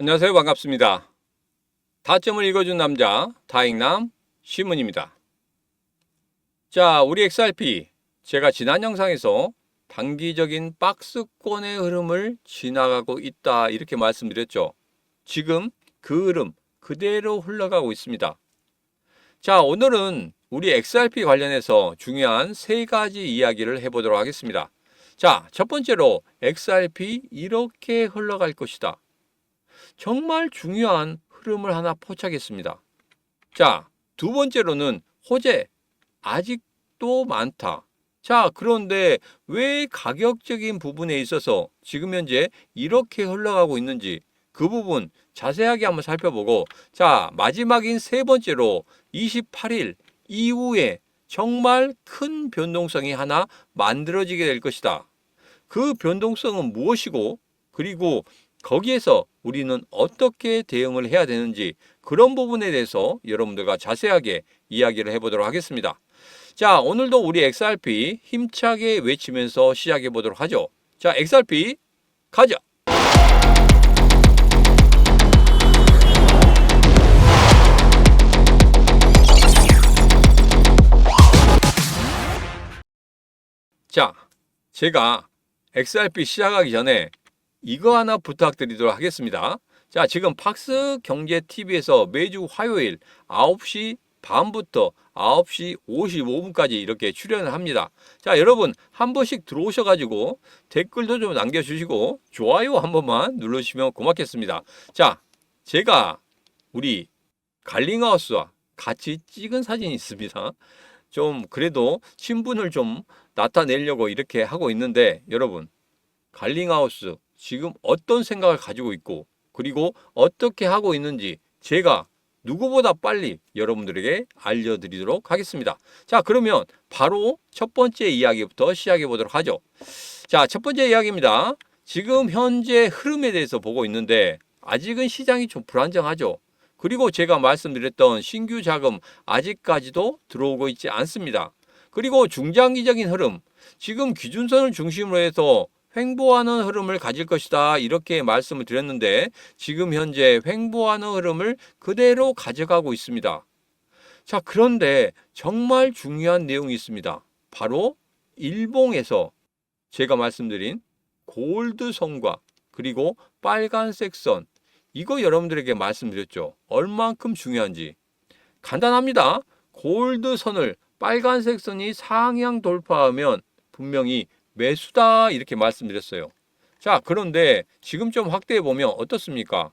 안녕하세요. 반갑습니다. 다점을 읽어준 남자 다익남 시문입니다. 자, 우리 XRP 제가 지난 영상에서 단기적인 박스권의 흐름을 지나가고 있다 이렇게 말씀드렸죠. 지금 그 흐름 그대로 흘러가고 있습니다. 자, 오늘은 우리 XRP 관련해서 중요한 세 가지 이야기를 해보도록 하겠습니다. 자, 첫 번째로 XRP 이렇게 흘러갈 것이다. 정말 중요한 흐름을 하나 포착했습니다. 자, 두 번째로는 호재 아직도 많다. 자, 그런데 왜 가격적인 부분에 있어서 지금 현재 이렇게 흘러가고 있는지 그 부분 자세하게 한번 살펴보고, 자, 마지막인 세 번째로 28일 이후에 정말 큰 변동성이 하나 만들어지게 될 것이다. 그 변동성은 무엇이고, 그리고 거기에서 우리는 어떻게 대응을 해야 되는지 그런 부분에 대해서 여러분들과 자세하게 이야기를 해보도록 하겠습니다. 자, 오늘도 우리 XRP 힘차게 외치면서 시작해 보도록 하죠. 자, XRP 가자! 자, 제가 XRP 시작하기 전에 이거 하나 부탁드리도록 하겠습니다. 자, 지금 팍스 경제 TV에서 매주 화요일 9시 반부터 9시 55분까지 이렇게 출연을 합니다. 자, 여러분 한 번씩 들어오셔가지고 댓글도 좀 남겨주시고 좋아요 한 번만 눌러주시면 고맙겠습니다. 자, 제가 우리 갈링하우스와 같이 찍은 사진이 있습니다. 좀 그래도 신분을 좀 나타내려고 이렇게 하고 있는데, 여러분 갈링하우스 지금 어떤 생각을 가지고 있고 그리고 어떻게 하고 있는지 제가 누구보다 빨리 여러분들에게 알려드리도록 하겠습니다. 자, 그러면 바로 첫 번째 이야기부터 시작해 보도록 하죠. 자, 첫 번째 이야기입니다. 지금 현재 흐름에 대해서 보고 있는데 아직은 시장이 좀 불안정하죠. 그리고 제가 말씀드렸던 신규 자금 아직까지도 들어오고 있지 않습니다. 그리고 중장기적인 흐름, 지금 기준선을 중심으로 해서 횡보하는 흐름을 가질 것이다 이렇게 말씀을 드렸는데 지금 현재 횡보하는 흐름을 그대로 가져가고 있습니다. 자, 그런데 정말 중요한 내용이 있습니다. 바로 일봉에서 제가 말씀드린 골드선과 그리고 빨간색 선, 이거 여러분들에게 말씀드렸죠. 얼만큼 중요한지. 간단합니다. 골드선을 빨간색 선이 상향 돌파하면 분명히 매수다 이렇게 말씀드렸어요. 자, 그런데 지금 좀 확대해 보면 어떻습니까?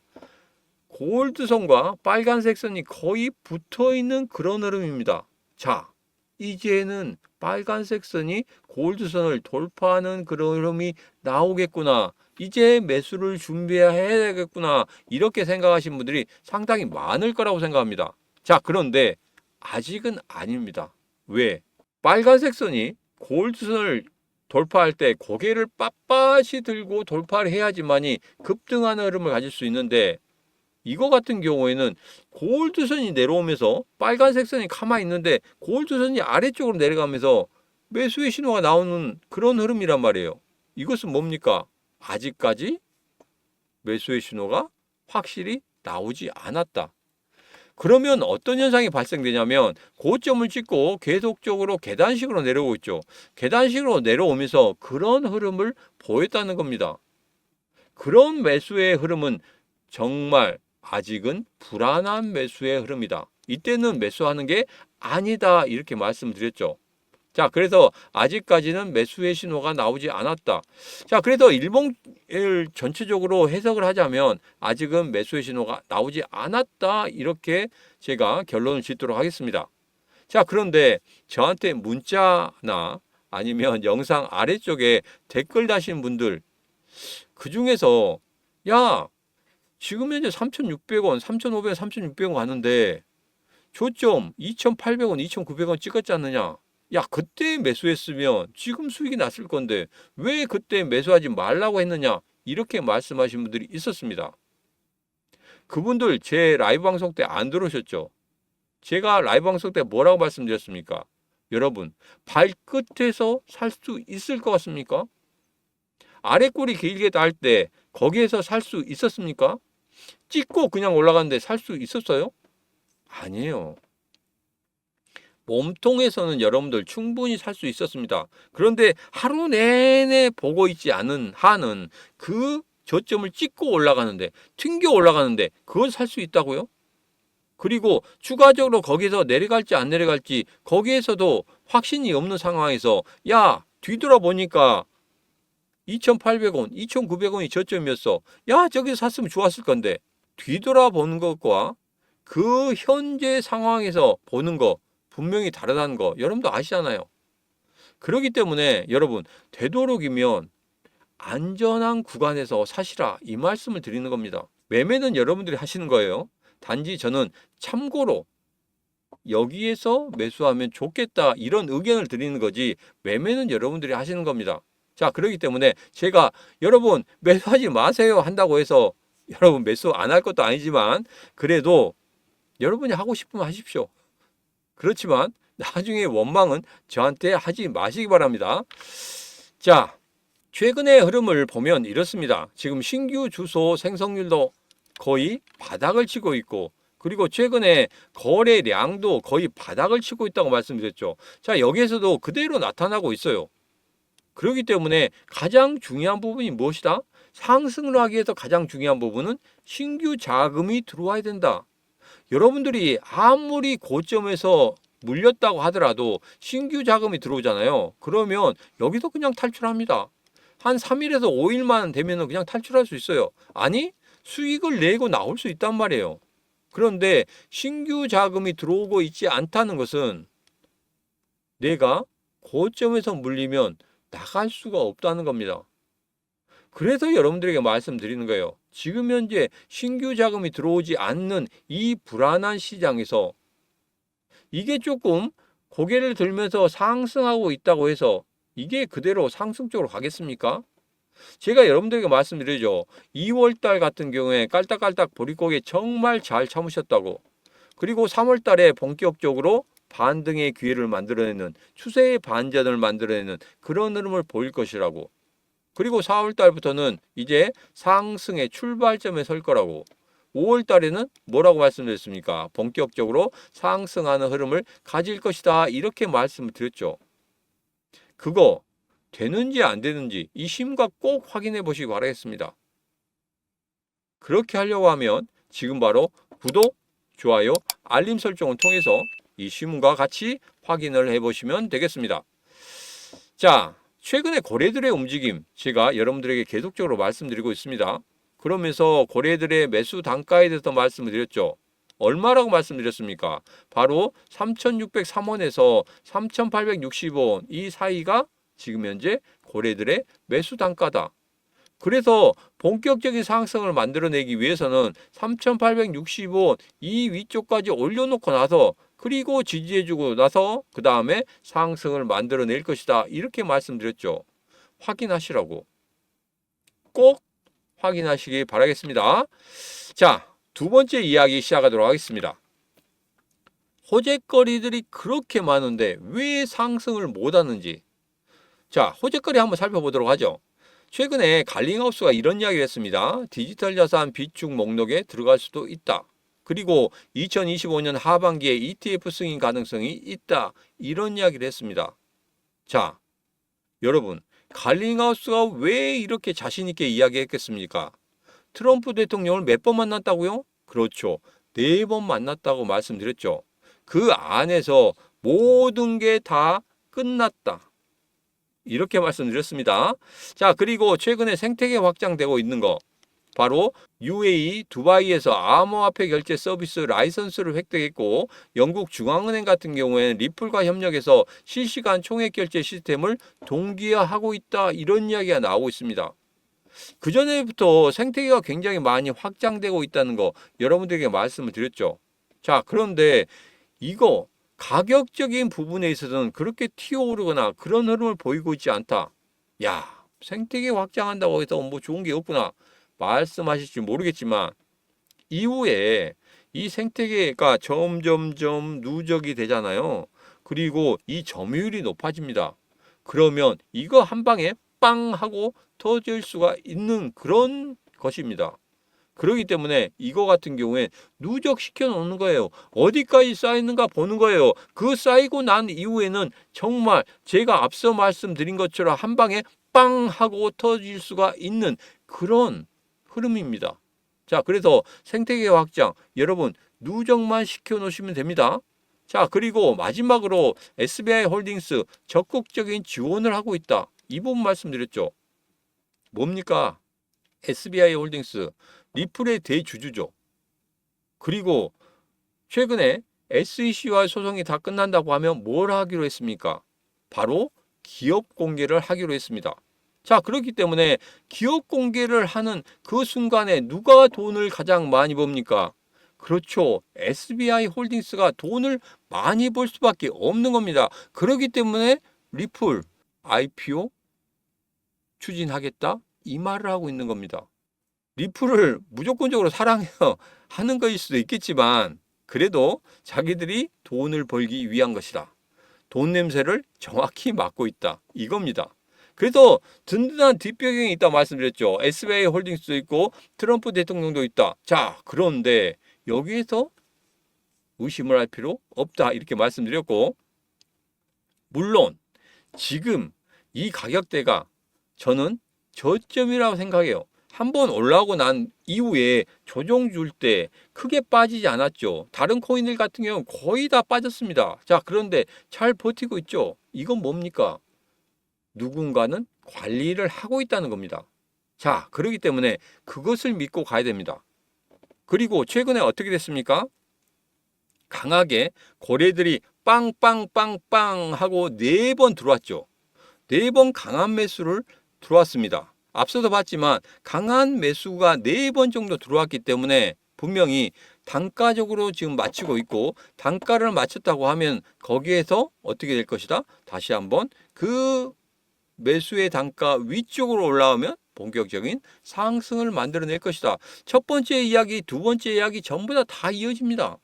골드선과 빨간색 선이 거의 붙어 있는 그런 흐름입니다. 자, 이제는 빨간색 선이 골드선을 돌파하는 그런 흐름이 나오겠구나. 이제 매수를 준비해야 되겠구나. 이렇게 생각하시는 분들이 상당히 많을 거라고 생각합니다. 자, 그런데 아직은 아닙니다. 왜? 빨간색 선이 골드선을 돌파할 때 고개를 빳빳이 들고 돌파를 해야지만이 급등하는 흐름을 가질 수 있는데, 이거 같은 경우에는 골드선이 내려오면서 빨간색 선이 가만히 있는데 골드선이 아래쪽으로 내려가면서 매수의 신호가 나오는 그런 흐름이란 말이에요. 이것은 뭡니까? 아직까지 매수의 신호가 확실히 나오지 않았다. 그러면 어떤 현상이 발생되냐면 고점을 찍고 계속적으로 계단식으로 내려오고 있죠. 계단식으로 내려오면서 그런 흐름을 보였다는 겁니다. 그런 매수의 흐름은 정말 아직은 불안한 매수의 흐름이다. 이때는 매수하는 게 아니다 이렇게 말씀드렸죠. 자, 그래서 아직까지는 매수의 신호가 나오지 않았다. 자, 그래서 일봉을 전체적으로 해석을 하자면 아직은 매수의 신호가 나오지 않았다 이렇게 제가 결론을 짓도록 하겠습니다. 자, 그런데 저한테 문자나 아니면 영상 아래쪽에 댓글 다신 분들, 그 중에서 야, 지금 현재 3,600원, 3,500원, 3,600원 가는데 저점 2,800원, 2,900원 찍었지 않느냐? 야, 그때 매수했으면 지금 수익이 났을 건데 왜 그때 매수하지 말라고 했느냐? 이렇게 말씀하신 분들이 있었습니다. 그분들 제 라이브 방송 때 안 들어오셨죠? 제가 라이브 방송 때 뭐라고 말씀드렸습니까? 여러분, 발끝에서 살 수 있을 것 같습니까? 아래 꼬리 길게 달 때 거기에서 살 수 있었습니까? 찍고 그냥 올라가는데 살 수 있었어요? 아니에요. 몸통에서는 여러분들 충분히 살 수 있었습니다. 그런데 하루 내내 보고 있지 않은 한은 그 저점을 찍고 올라가는데, 튕겨 올라가는데 그걸 살 수 있다고요? 그리고 추가적으로 거기서 내려갈지 안 내려갈지 거기에서도 확신이 없는 상황에서 야, 뒤돌아보니까 2,800원, 2,900원이 저점이었어. 야, 저기서 샀으면 좋았을 건데. 뒤돌아보는 것과 그 현재 상황에서 보는 거 분명히 다르다는 거 여러분도 아시잖아요. 그렇기 때문에 여러분, 되도록이면 안전한 구간에서 사시라, 이 말씀을 드리는 겁니다. 매매는 여러분들이 하시는 거예요. 단지 저는 참고로 여기에서 매수하면 좋겠다, 이런 의견을 드리는 거지, 매매는 여러분들이 하시는 겁니다. 자, 그렇기 때문에 제가 여러분 매수하지 마세요 한다고 해서 여러분 매수 안 할 것도 아니지만, 그래도 여러분이 하고 싶으면 하십시오. 그렇지만 나중에 원망은 저한테 하지 마시기 바랍니다. 자, 최근의 흐름을 보면 이렇습니다. 지금 신규 주소 생성률도 거의 바닥을 치고 있고, 그리고 최근에 거래량도 거의 바닥을 치고 있다고 말씀드렸죠. 자, 여기에서도 그대로 나타나고 있어요. 그렇기 때문에 가장 중요한 부분이 무엇이다? 상승을 하기 위해서 가장 중요한 부분은 신규 자금이 들어와야 된다. 여러분들이 아무리 고점에서 물렸다고 하더라도 신규 자금이 들어오잖아요. 그러면 여기서 그냥 탈출합니다. 한 3일에서 5일만 되면 그냥 탈출할 수 있어요. 아니, 수익을 내고 나올 수 있단 말이에요. 그런데 신규 자금이 들어오고 있지 않다는 것은 내가 고점에서 물리면 나갈 수가 없다는 겁니다. 그래서 여러분들에게 말씀드리는 거예요. 지금 현재 신규 자금이 들어오지 않는 이 불안한 시장에서 이게 조금 고개를 들면서 상승하고 있다고 해서 이게 그대로 상승 쪽으로 가겠습니까? 제가 여러분들에게 말씀드리죠. 2월달 같은 경우에 깔딱깔딱 보릿고개 정말 잘 참으셨다고. 그리고 3월달에 본격적으로 반등의 기회를 만들어내는, 추세의 반전을 만들어내는 그런 흐름을 보일 것이라고. 그리고 4월달부터는 이제 상승의 출발점에 설 거라고. 5월달에는 뭐라고 말씀드렸습니까? 본격적으로 상승하는 흐름을 가질 것이다, 이렇게 말씀을 드렸죠. 그거 되는지 안 되는지 이 심과 꼭 확인해 보시기 바라겠습니다. 그렇게 하려고 하면 지금 바로 구독, 좋아요, 알림 설정을 통해서 이 심과 같이 확인을 해 보시면 되겠습니다. 자, 최근에 고래들의 움직임 제가 여러분들에게 계속적으로 말씀드리고 있습니다. 그러면서 고래들의 매수 단가에 대해서 말씀을 드렸죠. 얼마라고 말씀드렸습니까? 바로 3,603원에서 3,860원 이 사이가 지금 현재 고래들의 매수 단가다. 그래서 본격적인 상승을 만들어내기 위해서는 3,860원 이 위쪽까지 올려놓고 나서, 그리고 지지해주고 나서 그 다음에 상승을 만들어낼 것이다, 이렇게 말씀드렸죠. 확인하시라고. 꼭 확인하시기 바라겠습니다. 자, 두 번째 이야기 시작하도록 하겠습니다. 호재거리들이 그렇게 많은데 왜 상승을 못하는지. 자, 호재거리 한번 살펴보도록 하죠. 최근에 갈링하우스가 이런 이야기를 했습니다. 디지털 자산 비축 목록에 들어갈 수도 있다. 그리고 2025년 하반기에 ETF 승인 가능성이 있다, 이런 이야기를 했습니다. 자, 여러분, 갈링하우스가 왜 이렇게 자신 있게 이야기했겠습니까? 트럼프 대통령을 몇 번 만났다고요? 그렇죠. 4번 만났다고 말씀드렸죠. 그 안에서 모든 게 다 끝났다, 이렇게 말씀드렸습니다. 자, 그리고 최근에 생태계 확장되고 있는 거, 바로 UAE 두바이에서 암호화폐 결제 서비스 라이선스를 획득했고, 영국 중앙은행 같은 경우에는 리플과 협력해서 실시간 총액 결제 시스템을 동기화하고 있다, 이런 이야기가 나오고 있습니다. 그전에부터 생태계가 굉장히 많이 확장되고 있다는 거 여러분들에게 말씀을 드렸죠. 자, 그런데 이거 가격적인 부분에 있어서는 그렇게 튀어오르거나 그런 흐름을 보이고 있지 않다. 야, 생태계 확장한다고 해서 뭐 좋은 게 없구나 말씀하실지 모르겠지만, 이후에 이 생태계가 점점점 누적이 되잖아요. 그리고 이 점유율이 높아집니다. 그러면 이거 한 방에 빵 하고 터질 수가 있는 그런 것입니다. 그렇기 때문에 이거 같은 경우에 누적시켜 놓는 거예요. 어디까지 쌓이는가 보는 거예요. 그 쌓이고 난 이후에는 정말 제가 앞서 말씀드린 것처럼 한 방에 빵 하고 터질 수가 있는 그런 흐름입니다. 자, 그래서 생태계 확장 여러분 누적만 시켜 놓으시면 됩니다. 자, 그리고 마지막으로 SBI 홀딩스 적극적인 지원을 하고 있다. 이 부분 말씀드렸죠. 뭡니까? SBI 홀딩스 리플의 대주주죠. 그리고 최근에 SEC와 소송이 다 끝난다고 하면 뭘 하기로 했습니까? 바로 기업 공개를 하기로 했습니다. 자, 그렇기 때문에 기업 공개를 하는 그 순간에 누가 돈을 가장 많이 법니까? 그렇죠. SBI 홀딩스가 돈을 많이 벌 수밖에 없는 겁니다. 그렇기 때문에 리플 IPO 추진하겠다? 이 말을 하고 있는 겁니다. 리플을 무조건적으로 사랑해요 하는 것일 수도 있겠지만 그래도 자기들이 돈을 벌기 위한 것이다. 돈 냄새를 정확히 맡고 있다. 이겁니다. 그래서 든든한 뒷배경이 있다 말씀드렸죠. SBI 홀딩스도 있고 트럼프 대통령도 있다. 자, 그런데 여기에서 의심을 할 필요 없다. 이렇게 말씀드렸고 물론 지금 이 가격대가 저는 저점이라고 생각해요. 한번 올라오고 난 이후에 조정 줄 때 크게 빠지지 않았죠. 다른 코인들 같은 경우는 거의 다 빠졌습니다. 자, 그런데 잘 버티고 있죠. 이건 뭡니까? 누군가는 관리를 하고 있다는 겁니다. 자, 그렇기 때문에 그것을 믿고 가야 됩니다. 그리고 최근에 어떻게 됐습니까? 강하게 고래들이 빵빵빵빵 하고 4번 들어왔죠. 4번 강한 매수를 들어왔습니다. 앞서도 봤지만 강한 매수가 4번 정도 들어왔기 때문에 분명히 단가적으로 지금 맞추고 있고 단가를 맞췄다고 하면 거기에서 어떻게 될 것이다? 다시 한번 그 매수의 단가 위쪽으로 올라오면 본격적인 상승을 만들어낼 것이다. 첫 번째 이야기, 두 번째 이야기 전부 다 이어집니다.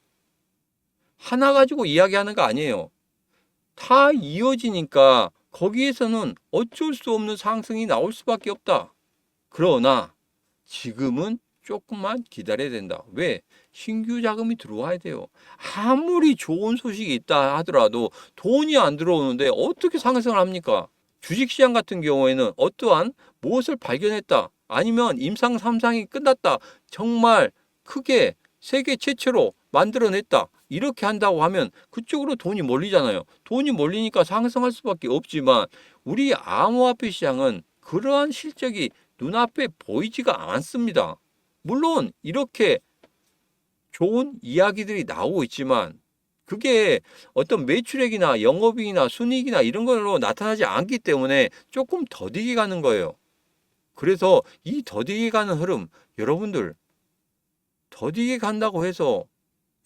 하나 가지고 이야기하는 거 아니에요. 다 이어지니까 거기에서는 어쩔 수 없는 상승이 나올 수밖에 없다. 그러나 지금은 조금만 기다려야 된다. 왜? 신규 자금이 들어와야 돼요. 아무리 좋은 소식이 있다 하더라도 돈이 안 들어오는데 어떻게 상승을 합니까? 주식시장 같은 경우에는 어떠한 무엇을 발견했다. 아니면 임상 3상이 끝났다. 정말 크게 세계 최초로 만들어냈다. 이렇게 한다고 하면 그쪽으로 돈이 몰리잖아요. 돈이 몰리니까 상승할 수밖에 없지만 우리 암호화폐 시장은 그러한 실적이 눈앞에 보이지가 않습니다. 물론 이렇게 좋은 이야기들이 나오고 있지만 그게 어떤 매출액이나 영업이익이나 순이익이나 이런 걸로 나타나지 않기 때문에 조금 더디게 가는 거예요. 그래서 이 더디게 가는 흐름 여러분들 더디게 간다고 해서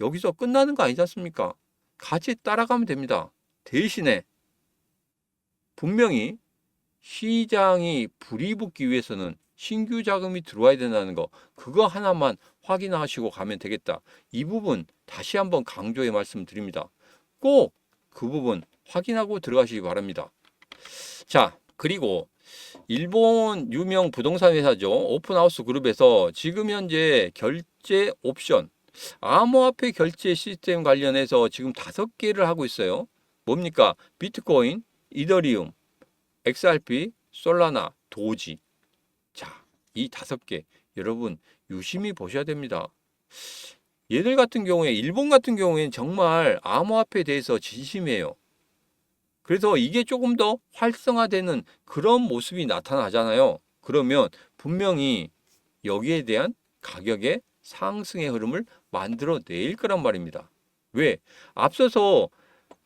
여기서 끝나는 거 아니지 않습니까? 같이 따라가면 됩니다. 대신에 분명히 시장이 불이 붙기 위해서는 신규 자금이 들어와야 된다는 거 그거 하나만 확인하시고 가면 되겠다. 이 부분 다시 한번 강조해 말씀드립니다. 꼭 그 부분 확인하고 들어가시기 바랍니다. 자, 그리고 일본 유명 부동산 회사죠. 오픈하우스 그룹에서 지금 현재 결제 옵션 암호화폐 결제 시스템 관련해서 지금 5개를 하고 있어요. 뭡니까? 비트코인, 이더리움, XRP, 솔라나, 도지. 자, 이 5개 여러분 유심히 보셔야 됩니다. 얘들 같은 경우에 일본 같은 경우에는 정말 암호화폐에 대해서 진심이에요. 그래서 이게 조금 더 활성화되는 그런 모습이 나타나잖아요. 그러면 분명히 여기에 대한 가격의 상승의 흐름을 만들어낼 거란 말입니다. 왜? 앞서서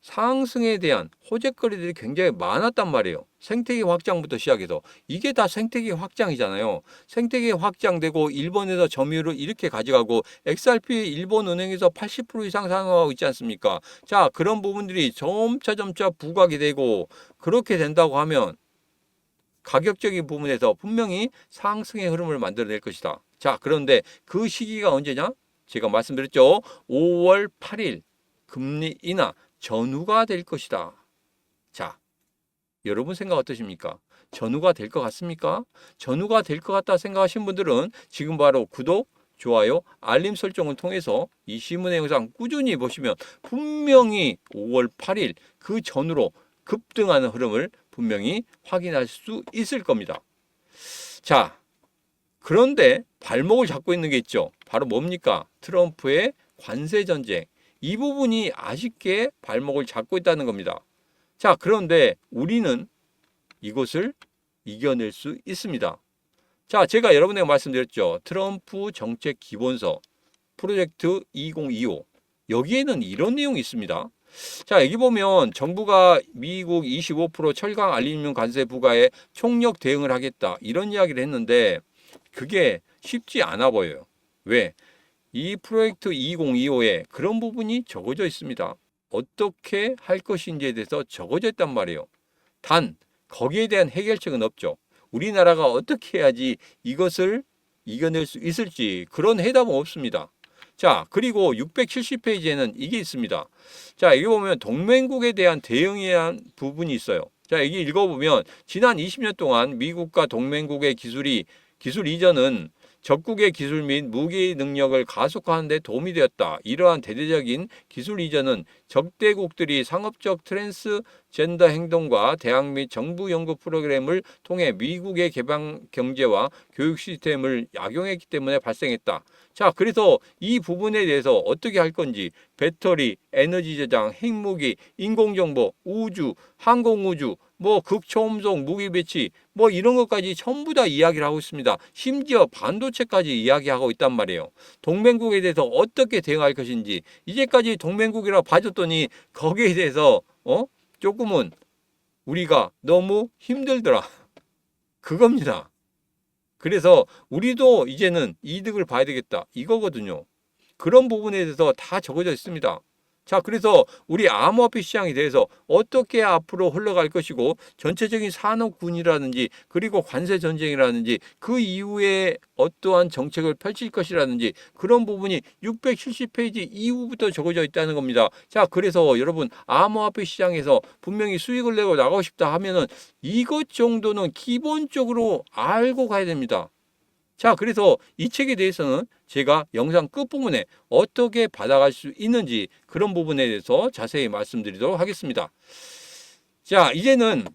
상승에 대한 호재거리들이 굉장히 많았단 말이에요. 생태계 확장부터 시작해서 이게 다 생태계 확장이잖아요. 생태계 확장되고 일본에서 점유율을 이렇게 가져가고 XRP 일본 은행에서 80% 이상 상승하고 있지 않습니까? 자, 그런 부분들이 점차 부각이 되고 그렇게 된다고 하면 가격적인 부분에서 분명히 상승의 흐름을 만들어낼 것이다. 자, 그런데 그 시기가 언제냐? 제가 말씀드렸죠. 5월 8일 금리 인하 전후가 될 것이다. 자, 여러분 생각 어떠십니까? 전후가 될 것 같습니까? 전후가 될 것 같다 생각하신 분들은 지금 바로 구독, 좋아요, 알림 설정을 통해서 이 시문의 영상 꾸준히 보시면 분명히 5월 8일 그 전으로 급등하는 흐름을 분명히 확인할 수 있을 겁니다. 자, 그런데 발목을 잡고 있는 게 있죠. 바로 뭡니까? 트럼프의 관세 전쟁. 이 부분이 아쉽게 발목을 잡고 있다는 겁니다. 자, 그런데 우리는 이것을 이겨낼 수 있습니다. 자, 제가 여러분에게 말씀드렸죠. 트럼프 정책 기본서 프로젝트 2025. 여기에는 이런 내용이 있습니다. 자, 여기 보면 정부가 미국 25% 철강 알루미늄 관세 부과에 총력 대응을 하겠다. 이런 이야기를 했는데 그게 쉽지 않아 보여요. 왜? 이 프로젝트 2025에 그런 부분이 적어져 있습니다. 어떻게 할 것인지에 대해서 적어져 있단 말이에요. 단 거기에 대한 해결책은 없죠. 우리나라가 어떻게 해야지 이것을 이겨낼 수 있을지 그런 해답은 없습니다. 자, 그리고 670페이지에는 이게 있습니다. 자, 여기 보면 동맹국에 대한 대응에 대한 부분이 있어요. 자, 여기 읽어보면 지난 20년 동안 미국과 동맹국의 기술 이전은 적국의 기술 및 무기 능력을 가속화하는 데 도움이 되었다. 이러한 대대적인 기술 이전은 적대국들이 상업적 트랜스젠더 행동과 대학 및 정부 연구 프로그램을 통해 미국의 개방 경제와 교육 시스템을 악용했기 때문에 발생했다. 자, 그래서 이 부분에 대해서 어떻게 할 건지 배터리, 에너지 저장, 핵무기, 인공정보, 우주, 항공우주, 뭐 극초음속 무기 배치 뭐 이런 것까지 전부 다 이야기를 하고 있습니다. 심지어 반도체까지 이야기하고 있단 말이에요. 동맹국에 대해서 어떻게 대응할 것인지 이제까지 동맹국이라 봐줬더니 거기에 대해서 조금은 우리가 너무 힘들더라. 그겁니다. 그래서 우리도 이제는 이득을 봐야 되겠다. 이거거든요. 그런 부분에 대해서 다 적어져 있습니다. 자, 그래서 우리 암호화폐 시장에 대해서 어떻게 앞으로 흘러갈 것이고 전체적인 산업군이라든지 그리고 관세 전쟁이라든지 그 이후에 어떠한 정책을 펼칠 것이라든지 그런 부분이 670페이지 이후부터 적어져 있다는 겁니다. 자, 그래서 여러분 암호화폐 시장에서 분명히 수익을 내고 나가고 싶다 하면은 이것 정도는 기본적으로 알고 가야 됩니다. 자, 그래서 이 책에 대해서는 제가 영상 끝부분에 어떻게 받아갈 수 있는지 그런 부분에 대해서 자세히 말씀드리도록 하겠습니다. 자, 이제는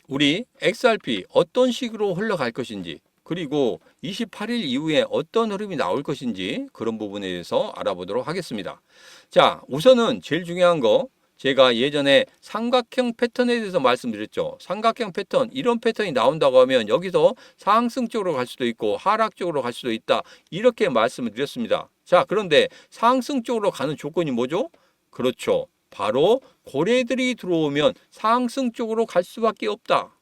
우리 XRP 어떤 식으로 흘러갈 것인지 그리고 28일 이후에 어떤 흐름이 나올 것인지 그런 부분에 대해서 알아보도록 하겠습니다. 자, 우선은 제일 중요한 거 제가 예전에 삼각형 패턴에 대해서 말씀드렸죠. 삼각형 패턴, 이런 패턴이 나온다고 하면 여기서 상승 쪽으로 갈 수도 있고 하락 쪽으로 갈 수도 있다. 이렇게 말씀을 드렸습니다. 자, 그런데 상승 쪽으로 가는 조건이 뭐죠? 그렇죠. 바로 고래들이 들어오면 상승 쪽으로 갈 수밖에 없다.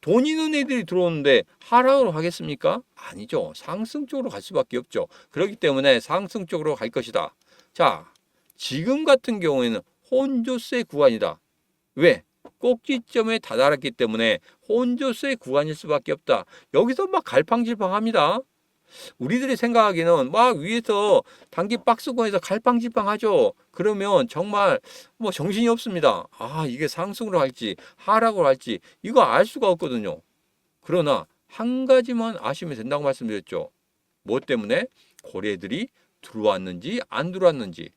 돈 있는 애들이 들어오는데 하락으로 하겠습니까? 아니죠. 상승 쪽으로 갈 수밖에 없죠. 그렇기 때문에 상승 쪽으로 갈 것이다. 자, 지금 같은 경우에는 혼조세 구간이다. 왜? 꼭지점에 다다랐기 때문에 혼조세 구간일 수밖에 없다. 여기서 막 갈팡질팡합니다. 우리들이 생각하기에는 막 위에서 단기 박스권에서 갈팡질팡하죠. 그러면 정말 뭐 정신이 없습니다. 아, 이게 상승으로 할지 하락으로 할지 이거 알 수가 없거든요. 그러나 한 가지만 아시면 된다고 말씀드렸죠. 뭐 때문에? 고래들이 들어왔는지 안 들어왔는지.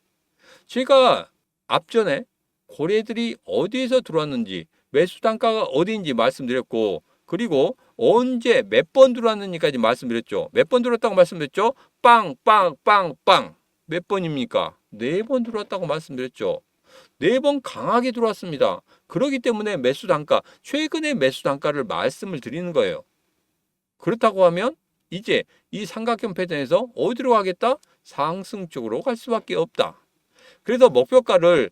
제가 앞전에 고래들이 어디에서 들어왔는지 매수 단가가 어디인지 말씀드렸고 그리고 언제 몇 번 들어왔는지까지 말씀드렸죠. 몇 번 들어왔다고 말씀드렸죠? 빵, 빵, 빵, 빵. 몇 번입니까? 4번 들어왔다고 말씀드렸죠. 4번 강하게 들어왔습니다. 그렇기 때문에 매수 단가, 최근의 매수 단가를 말씀을 드리는 거예요. 그렇다고 하면 이제 이 삼각형 패턴에서 어디로 가겠다? 상승 쪽으로 갈 수밖에 없다. 그래서 목표가를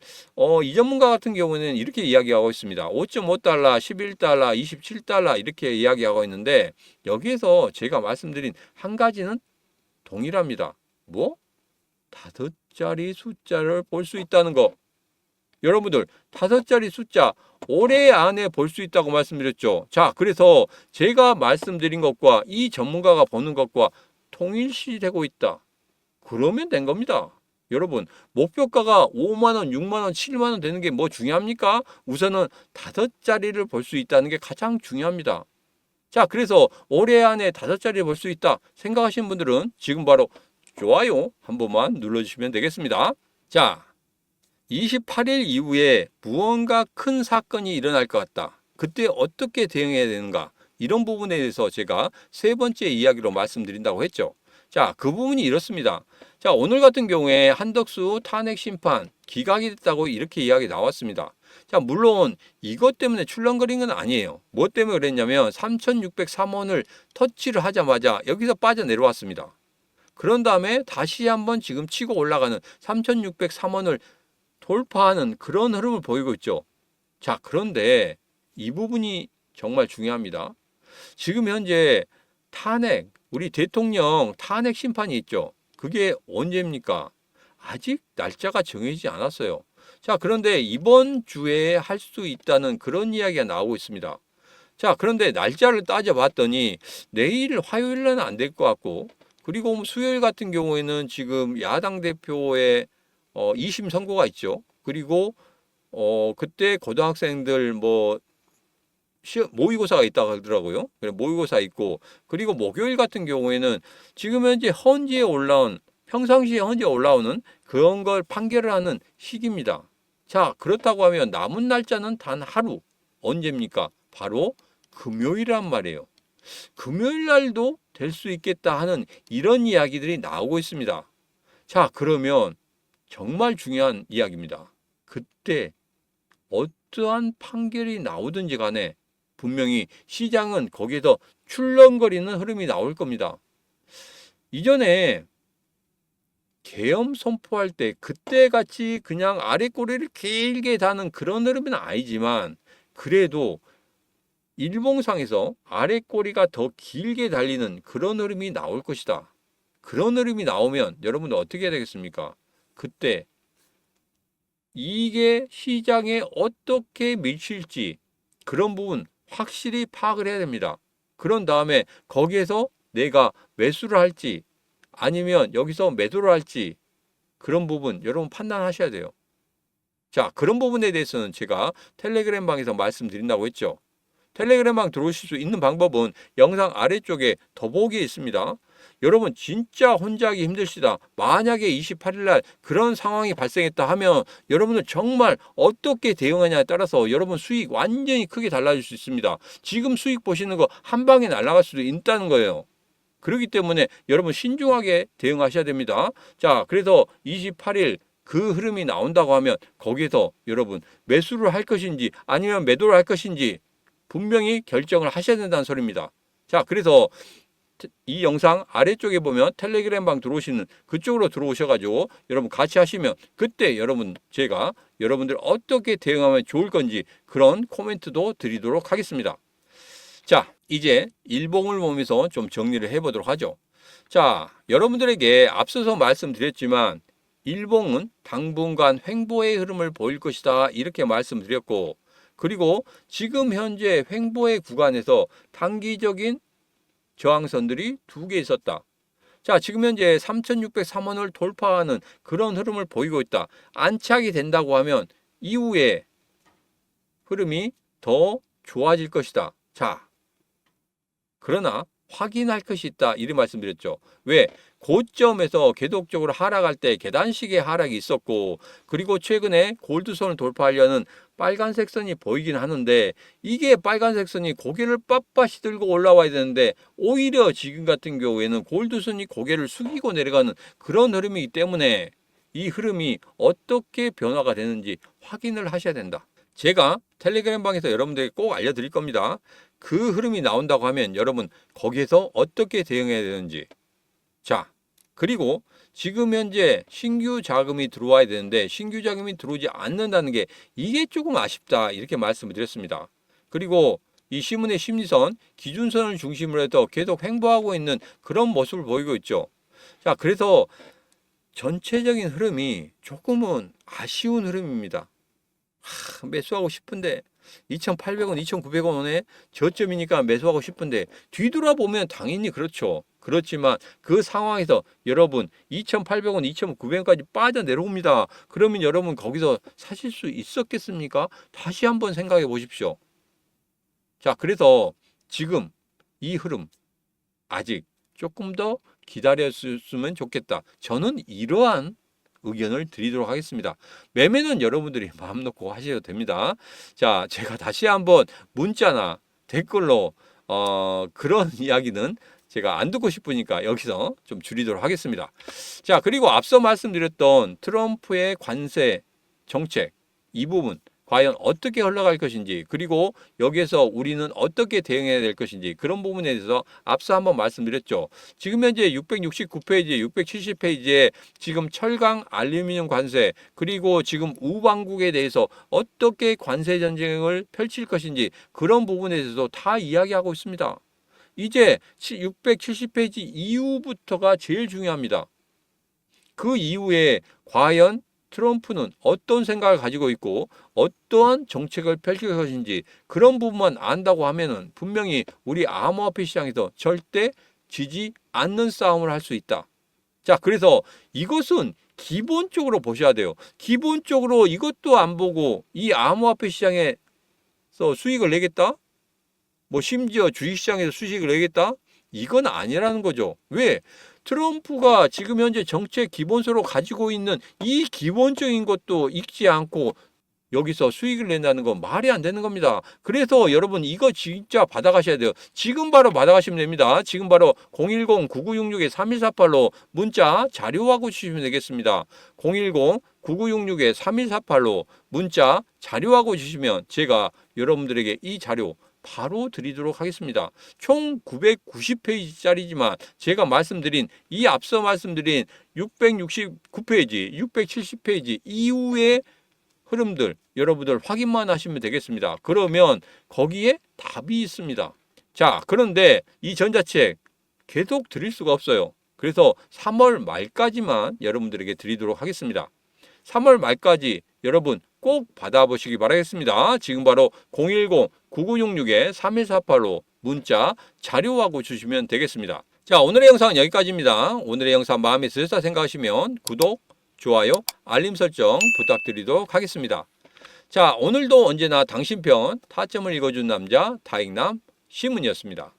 이 전문가 같은 경우는 이렇게 이야기하고 있습니다. 5.5달러, 11달러, 27달러 이렇게 이야기하고 있는데 여기에서 제가 말씀드린 한 가지는 동일합니다. 뭐? 5자리 숫자를 볼 수 있다는 거. 여러분들 5자리 숫자 올해 안에 볼 수 있다고 말씀드렸죠. 자, 그래서 제가 말씀드린 것과 이 전문가가 보는 것과 통일시되고 있다. 그러면 된 겁니다. 여러분, 목표가가 5만원, 6만원, 7만원 되는 게 뭐 중요합니까? 우선은 5자리를 볼 수 있다는 게 가장 중요합니다. 자, 그래서 올해 안에 5자리 볼 수 있다 생각하시는 분들은 지금 바로 좋아요 한 번만 눌러주시면 되겠습니다. 자, 28일 이후에 무언가 큰 사건이 일어날 것 같다. 그때 어떻게 대응해야 되는가? 이런 부분에 대해서 제가 세 번째 이야기로 말씀드린다고 했죠. 자, 그 부분이 이렇습니다. 자, 오늘 같은 경우에 한덕수 탄핵 심판 기각이 됐다고 이렇게 이야기 나왔습니다. 자, 물론 이것 때문에 출렁거린 건 아니에요. 뭐 때문에 그랬냐면 3603원을 터치를 하자마자 여기서 빠져내려왔습니다. 그런 다음에 다시 한번 지금 치고 올라가는 3603원을 돌파하는 그런 흐름을 보이고 있죠. 자, 그런데 이 부분이 정말 중요합니다. 지금 현재 탄핵, 우리 대통령 탄핵 심판이 있죠. 그게 언제입니까? 아직 날짜가 정해지지 않았어요. 자, 그런데 이번 주에 할 수 있다는 그런 이야기가 나오고 있습니다. 자, 그런데 날짜를 따져봤더니 내일 화요일은 안 될 것 같고, 그리고 수요일 같은 경우에는 지금 야당 대표의 2심 선고가 있죠. 그리고 그때 고등학생들 뭐 모의고사가 있다고 하더라고요. 모의고사 있고, 그리고 목요일 같은 경우에는 지금 현재 헌지에 올라온, 평상시에 헌지에 올라오는 그런 걸 판결을 하는 시기입니다. 자, 그렇다고 하면 남은 날짜는 단 하루. 언제입니까? 바로 금요일이란 말이에요. 금요일 날도 될 수 있겠다 하는 이런 이야기들이 나오고 있습니다. 자, 그러면 정말 중요한 이야기입니다. 그때 어떠한 판결이 나오든지 간에 분명히 시장은 거기에서 출렁거리는 흐름이 나올 겁니다. 이전에 계엄 선포할 때 그때 같이 그냥 아래 꼬리를 길게 다는 그런 흐름은 아니지만, 그래도 일봉상에서 아래 꼬리가 더 길게 달리는 그런 흐름이 나올 것이다. 그런 흐름이 나오면 여러분은 어떻게 해야 되겠습니까? 그때 이게 시장에 어떻게 미칠지 그런 부분 확실히 파악을 해야 됩니다. 그런 다음에 거기에서 내가 매수를 할지 아니면 여기서 매도를 할지 그런 부분 여러분 판단하셔야 돼요. 자, 그런 부분에 대해서는 제가 텔레그램 방에서 말씀드린다고 했죠. 텔레그램 방 들어오실 수 있는 방법은 영상 아래쪽에 더보기에 있습니다. 여러분 진짜 혼자 하기 힘드시다. 만약에 28일 날 그런 상황이 발생했다 하면 여러분은 정말 어떻게 대응하냐에 따라서 여러분 수익 완전히 크게 달라질 수 있습니다. 지금 수익 보시는 거 한 방에 날아갈 수도 있다는 거예요. 그렇기 때문에 여러분 신중하게 대응하셔야 됩니다. 자, 그래서 28일 그 흐름이 나온다고 하면 거기에서 여러분 매수를 할 것인지 아니면 매도를 할 것인지 분명히 결정을 하셔야 된다는 소리입니다. 자, 그래서 이 영상 아래쪽에 보면 텔레그램 방 들어오시는 그쪽으로 들어오셔가지고 여러분 같이 하시면 그때 여러분 제가 여러분들 어떻게 대응하면 좋을 건지 그런 코멘트도 드리도록 하겠습니다. 자, 이제 일봉을 보면서 좀 정리를 해보도록 하죠. 자, 여러분들에게 앞서서 말씀드렸지만 일봉은 당분간 횡보의 흐름을 보일 것이다 이렇게 말씀드렸고, 그리고 지금 현재 횡보의 구간에서 단기적인 저항선들이 2개 있었다. 자, 지금 현재 3603원을 돌파하는 그런 흐름을 보이고 있다. 안착이 된다고 하면 이후에 흐름이 더 좋아질 것이다. 자, 그러나 확인할 것이 있다 이런 말씀드렸죠. 왜? 고점에서 계속적으로 하락할 때 계단식의 하락이 있었고, 그리고 최근에 골드선을 돌파하려는 빨간색 선이 보이긴 하는데 이게 빨간색 선이 고개를 빳빳이 들고 올라와야 되는데 오히려 지금 같은 경우에는 골드선이 고개를 숙이고 내려가는 그런 흐름이기 때문에 이 흐름이 어떻게 변화가 되는지 확인을 하셔야 된다. 제가 텔레그램 방에서 여러분들에게 꼭 알려드릴 겁니다. 그 흐름이 나온다고 하면 여러분 거기에서 어떻게 대응해야 되는지. 자, 그리고 지금 현재 신규 자금이 들어와야 되는데 신규 자금이 들어오지 않는다는 게 이게 조금 아쉽다 이렇게 말씀을 드렸습니다. 그리고 이 시문의 심리선 기준선을 중심으로 해서 계속 횡보하고 있는 그런 모습을 보이고 있죠. 자, 그래서 전체적인 흐름이 조금은 아쉬운 흐름입니다. 매수하고 싶은데 2,800원, 2,900원에 저점이니까 매수하고 싶은데 뒤돌아보면 당연히 그렇죠. 그렇지만 그 상황에서 여러분 2,800원, 2,900원까지 빠져내려옵니다. 그러면 여러분 거기서 사실 수 있었겠습니까? 다시 한번 생각해 보십시오. 자, 그래서 지금 이 흐름 아직 조금 더 기다렸으면 좋겠다. 저는 이러한 의견을 드리도록 하겠습니다. 매매는 여러분들이 마음 놓고 하셔도 됩니다. 자, 제가 다시 한번 문자나 댓글로 그런 이야기는 제가 안 듣고 싶으니까 여기서 좀 줄이도록 하겠습니다. 자, 그리고 앞서 말씀드렸던 트럼프의 관세 정책 이 부분 과연 어떻게 흘러갈 것인지, 그리고 여기에서 우리는 어떻게 대응해야 될 것인지, 그런 부분에 대해서 앞서 한번 말씀드렸죠. 지금 현재 669페이지, 670페이지에 지금 철강, 알루미늄 관세, 그리고 지금 우방국에 대해서 어떻게 관세 전쟁을 펼칠 것인지, 그런 부분에 대해서 다 이야기하고 있습니다. 이제 670페이지 이후부터가 제일 중요합니다. 그 이후에 과연 트럼프는 어떤 생각을 가지고 있고 어떠한 정책을 펼칠 것인지, 그런 부분만 안다고 하면은 분명히 우리 암호화폐 시장에서 절대 지지 않는 싸움을 할 수 있다. 자, 그래서 이것은 기본적으로 보셔야 돼요. 기본적으로 이것도 안 보고 이 암호화폐 시장에서 수익을 내겠다? 뭐 심지어 주식시장에서 수익을 내겠다? 이건 아니라는 거죠. 왜? 트럼프가 지금 현재 정책 기본서로 가지고 있는 이 기본적인 것도 읽지 않고 여기서 수익을 낸다는 건 말이 안 되는 겁니다. 그래서 여러분 이거 진짜 받아가셔야 돼요. 지금 바로 받아가시면 됩니다. 지금 바로 010-9966-3148로 문자 자료하고 주시면 되겠습니다. 010-9966-3148로 문자 자료하고 주시면 제가 여러분들에게 이 자료 바로 드리도록 하겠습니다. 총 990페이지짜리지만 제가 말씀드린 이 앞서 말씀드린 669페이지, 670페이지 이후의 흐름들 여러분들 확인만 하시면 되겠습니다. 그러면 거기에 답이 있습니다. 자, 그런데 이 전자책 계속 드릴 수가 없어요. 그래서 3월 말까지만 여러분들에게 드리도록 하겠습니다. 3월 말까지 여러분 꼭 받아보시기 바라겠습니다. 지금 바로 010-9966-3148로 문자 자료하고 주시면 되겠습니다. 자, 오늘의 영상은 여기까지입니다. 오늘의 영상 마음에 드셨다 생각하시면 구독, 좋아요, 알림 설정 부탁드리도록 하겠습니다. 자, 오늘도 언제나 당신 편 타점을 읽어준 남자 다익남 시문이었습니다.